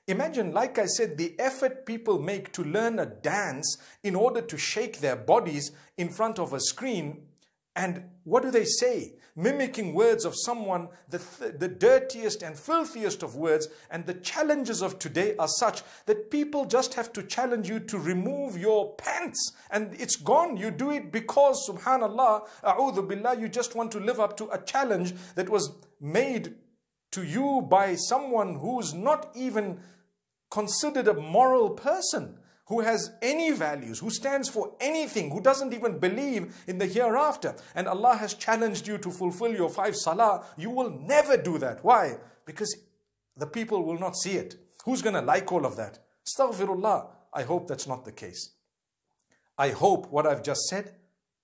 Imagine, like I said, the effort people make to learn a dance in order to shake their bodies in front of a screen. And what do they say? Mimicking words of someone, the dirtiest and filthiest of words. And the challenges of today are such that people just have to challenge you to remove your pants. And it's gone. You do it because, subhanallah, a'udhu billah, you just want to live up to a challenge that was made to you by someone who's not even considered a moral person, who has any values, who stands for anything, who doesn't even believe in the hereafter. And Allah has challenged you to fulfill your 5 salah. You will never do that. Why? Because the people will not see it. Who's going to like all of that? Astaghfirullah. I hope that's not the case. I hope what I've just said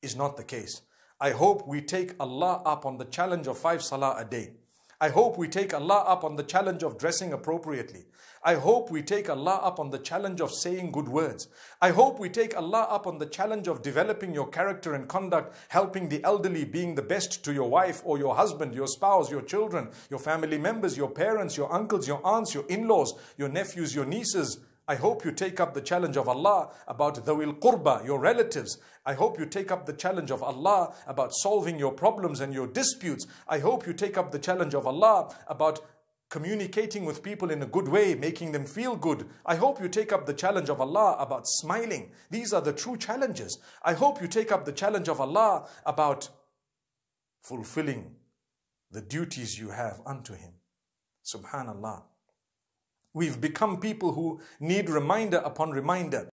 is not the case. I hope we take Allah up on the challenge of 5 salah a day. I hope we take Allah up on the challenge of dressing appropriately. I hope we take Allah up on the challenge of saying good words. I hope we take Allah up on the challenge of developing your character and conduct, helping the elderly, being the best to your wife or your husband, your spouse, your children, your family members, your parents, your uncles, your aunts, your in-laws, your nephews, your nieces. I hope you take up the challenge of Allah about dhawil qurba, your relatives. I hope you take up the challenge of Allah about solving your problems and your disputes. I hope you take up the challenge of Allah about communicating with people in a good way, making them feel good. I hope you take up the challenge of Allah about smiling. These are the true challenges. I hope you take up the challenge of Allah about fulfilling the duties you have unto Him. Subhanallah. We've become people who need reminder upon reminder.